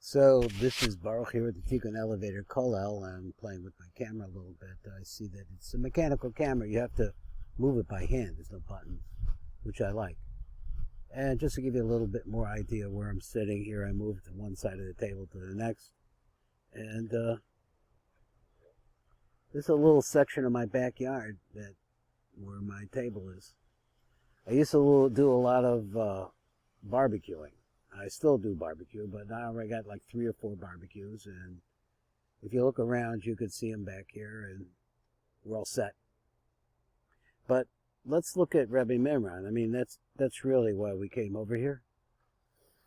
So this is Baruch here at the Tikkun Elevator Kollel. I'm playing with my camera a little bit. I see that it's a mechanical camera. You have to move it by hand. There's no buttons, which I like. And just to give you a little bit more idea where I'm sitting here, I moved to one side of the table to the next. And this is a little section of my backyard where my table is. I used to do a lot of barbecuing. I still do barbecue, but now I already got like 3 or 4 barbecues, and if you look around, you could see them back here, and we're all set. But let's look at Rabbi Mimran. I mean, that's really why we came over here.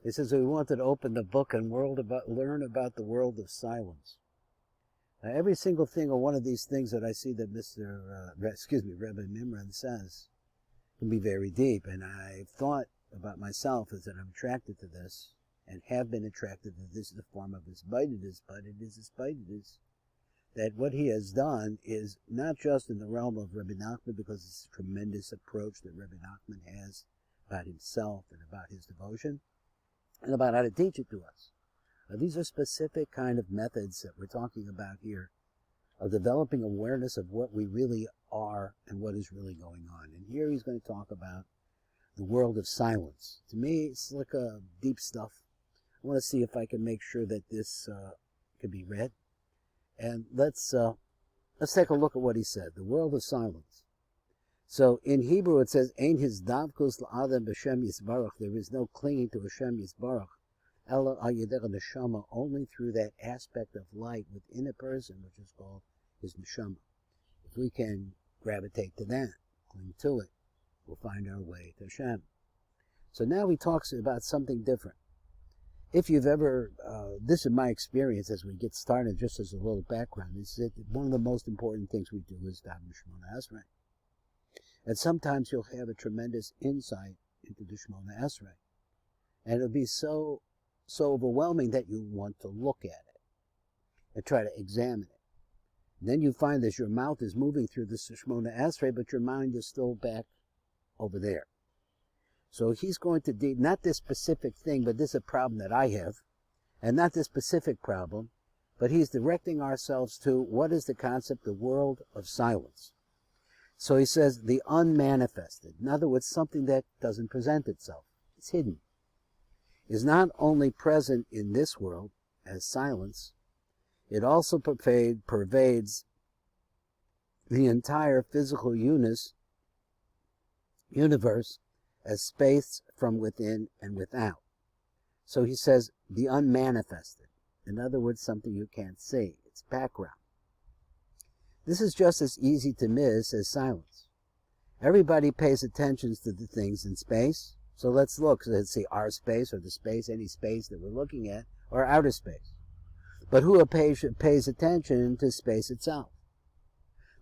It says we wanted to open the book and learn about the world of silence. Now, every single thing or one of these things that I see that Rabbi Mimran says can be very deep, and I've thought about myself is that I'm attracted to this and have been attracted to this in the form of his spitedness, but it is his spitedness that what he has done is not just in the realm of Rabbi Nachman, because it's a tremendous approach that Rabbi Nachman has about himself and about his devotion and about how to teach it to us. Now, these are specific kind of methods that we're talking about here of developing awareness of what we really are and what is really going on. And here he's going to talk about the world of silence. To me, it's like deep stuff. I want to see if I can make sure that this can be read. And let's take a look at what he said. The world of silence. So in Hebrew it says, "Ein his davkus la'adam b'shem yisbarach." There is no clinging to Hashem yisbarach. Ela al yedei neshama, only through that aspect of light within a person, which is called his neshama. If we can gravitate to that, cling to it, we'll find our way to Hashem. So now he talks about something different. If you've ever, this is my experience as we get started, just as a little background, is that one of the most important things we do is daven Shemona Esrei. And sometimes you'll have a tremendous insight into the Shemona Esrei. And it'll be so overwhelming that you want to look at it and try to examine it. And then you find that your mouth is moving through the Shemona Esrei, but your mind is still back over there. So he's going to deal, not this specific thing, but this is a problem that I have, and not this specific problem, but he's directing ourselves to what is the concept, the world of silence. So he says the unmanifested, in other words, something that doesn't present itself, it's hidden, is not only present in this world as silence, it also pervades the entire physical universe as space from within and without. So he says the unmanifested. In other words, something you can't see. It's background. This is just as easy to miss as silence. Everybody pays attention to the things in space. So let's look. So let's see our space or the space, any space that we're looking at, or outer space. But who pays attention to space itself?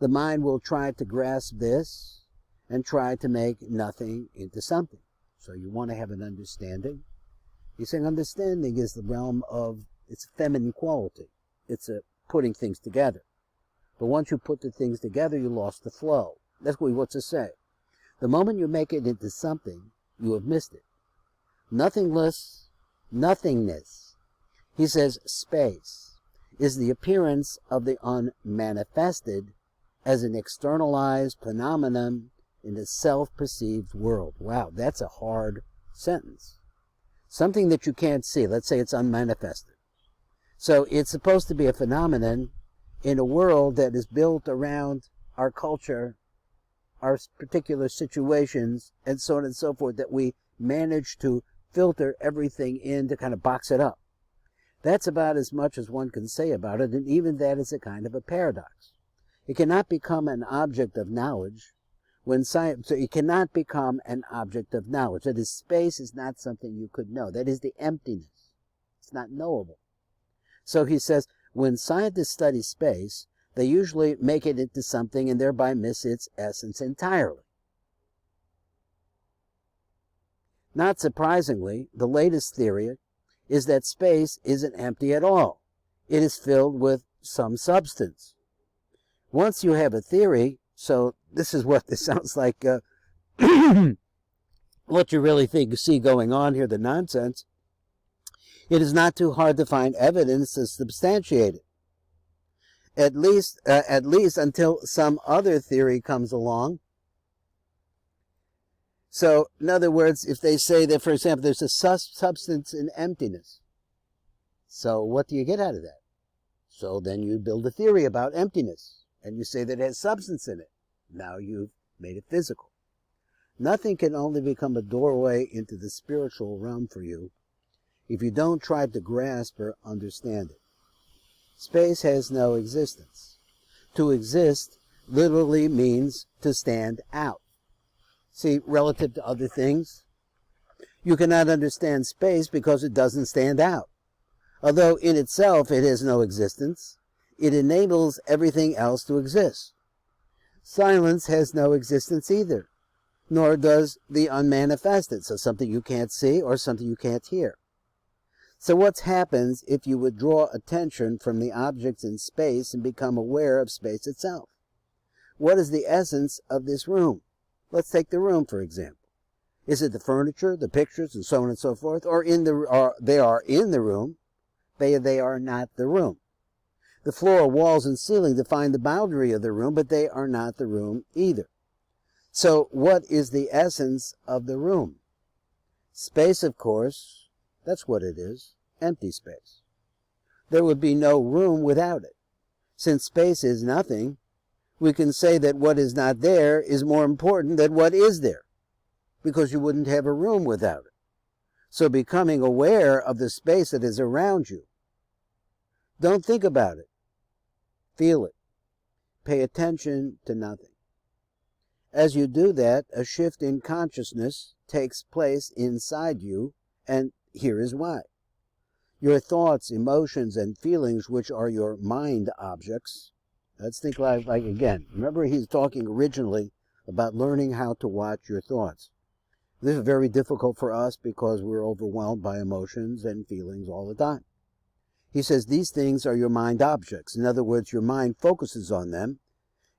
The mind will try to grasp this and try to make nothing into something. So you want to have an understanding. He's saying understanding is the realm of, it's a feminine quality. It's a putting things together. But once you put the things together, you lost the flow. That's what he wants to say. The moment you make it into something, you have missed it. Nothingness. He says space is the appearance of the unmanifested as an externalized phenomenon in the self-perceived world. Wow, that's a hard sentence. Something that you can't see. Let's say it's unmanifested. So it's supposed to be a phenomenon in a world that is built around our culture, our particular situations, and so on and so forth, that we manage to filter everything in to kind of box it up. That's about as much as one can say about it, and even that is a kind of a paradox. It cannot become an object of knowledge. So it cannot become an object of knowledge. That is, space is not something you could know. That is the emptiness. It's not knowable. So he says, when scientists study space, they usually make it into something and thereby miss its essence entirely. Not surprisingly, the latest theory is that space isn't empty at all. It is filled with some substance. Once you have a theory, so this is what this sounds like, what you really see going on here, the nonsense, It is not too hard to find evidence to substantiate it, at least until some other theory comes along. So, in other words, if they say that, for example, there's a substance in emptiness, so what do you get out of that? So then you build a theory about emptiness, and you say that it has substance in it. Now you've made it physical. Nothing can only become a doorway into the spiritual realm for you if you don't try to grasp or understand it. Space has no existence. To exist literally means to stand out. See, relative to other things, you cannot understand space because it doesn't stand out. Although in itself it has no existence, it enables everything else to exist. Silence has no existence either, nor does the unmanifested, so something you can't see or something you can't hear. So what happens if you withdraw attention from the objects in space and become aware of space itself? What is the essence of this room? Let's take the room, for example. Is it the furniture, the pictures, and so on and so forth, or they are in the room, but they are not the room? The floor, walls, and ceiling define the boundary of the room, but they are not the room either. So what is the essence of the room? Space, of course. That's what it is, empty space. There would be no room without it. Since space is nothing, we can say that what is not there is more important than what is there, because you wouldn't have a room without it. So becoming aware of the space that is around you. Don't think about it. Feel it. Pay attention to nothing. As you do that, a shift in consciousness takes place inside you, and here is why. Your thoughts, emotions, and feelings, which are your mind objects. Let's think like again. Remember, he's talking originally about learning how to watch your thoughts. This is very difficult for us because we're overwhelmed by emotions and feelings all the time. He says these things are your mind objects. In other words, your mind focuses on them,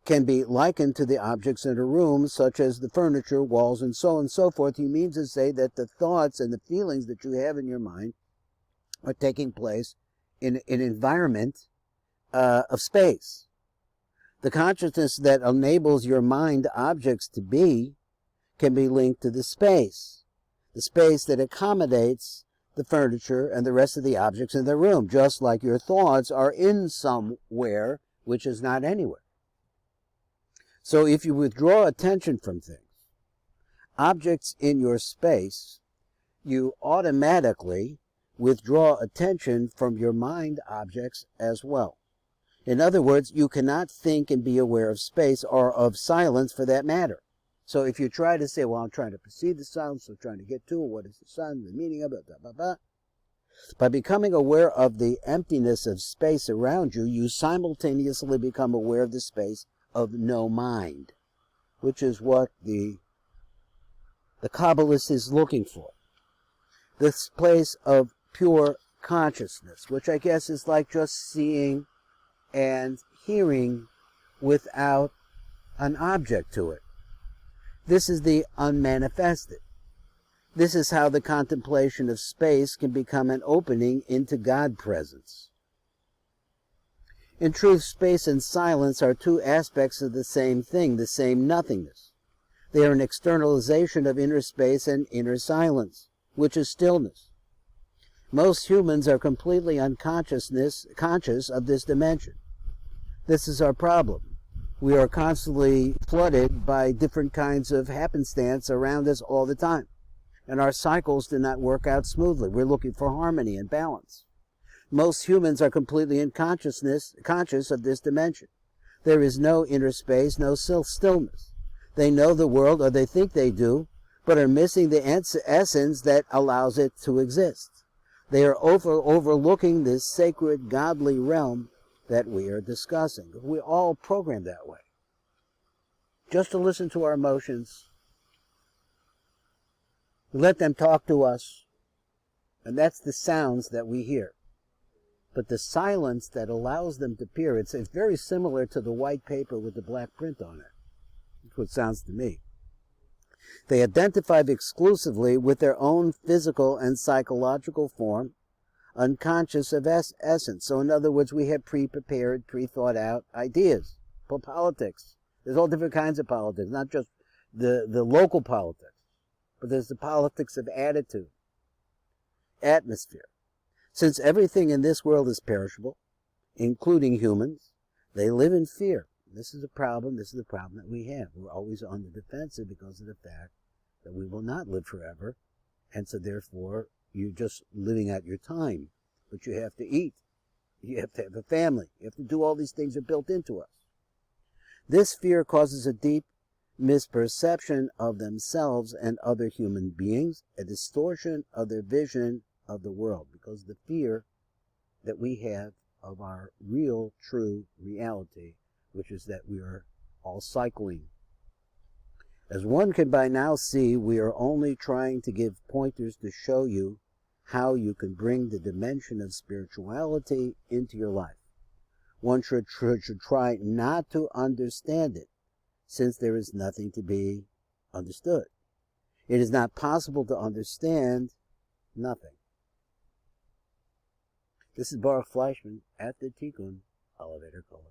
can be likened to the objects in a room, such as the furniture, walls, and so on and so forth. He means to say that the thoughts and the feelings that you have in your mind are taking place in an environment of space. The consciousness that enables your mind objects to be can be linked to the space that accommodates the furniture and the rest of the objects in the room, just like your thoughts are in somewhere which is not anywhere. So if you withdraw attention from things, objects in your space, you automatically withdraw attention from your mind objects as well. In other words, you cannot think and be aware of space or of silence for that matter. So if you try to say, well, I'm trying to perceive the silence, I'm trying to get to it, what is the sound, the meaning of it, blah, blah, blah. By becoming aware of the emptiness of space around you, you simultaneously become aware of the space of no mind, which is what the Kabbalist is looking for. This place of pure consciousness, which I guess is like just seeing and hearing without an object to it. This is the unmanifested. This is how the contemplation of space can become an opening into God presence. In truth, space and silence are two aspects of the same thing, the same nothingness. They are an externalization of inner space and inner silence, which is stillness. Most humans are completely conscious of this dimension. This is our problem. We are constantly flooded by different kinds of happenstance around us all the time, and our cycles do not work out smoothly. We're looking for harmony and balance. Most humans are completely conscious of this dimension. There is no inner space, no stillness. They know the world, or they think they do, but are missing the essence that allows it to exist. They are overlooking this sacred, godly realm that we are discussing. We're all programmed that way. Just to listen to our emotions, let them talk to us, and that's the sounds that we hear. But the silence that allows them to appear, it's very similar to the white paper with the black print on it. That's what it sounds to me. They identify exclusively with their own physical and psychological form, unconscious of essence. So in other words, we have pre-prepared, pre-thought-out ideas for politics. There's all different kinds of politics, not just the local politics, but there's the politics of attitude, atmosphere. Since everything in this world is perishable, including humans, they live in fear. This is a problem. This is the problem that we have. We're always on the defensive because of the fact that we will not live forever. And so therefore, you're just living out your time. But you have to eat. You have to have a family. You have to do all these things that are built into us. This fear causes a deep misperception of themselves and other human beings, a distortion of their vision of the world, because the fear that we have of our real, true reality, which is that we are all cycling. As one can by now see, we are only trying to give pointers to show you how you can bring the dimension of spirituality into your life. One should try not to understand it, since there is nothing to be understood. It is not possible to understand nothing. This is Baruch Fleischman at the Tikkun Elevator Color.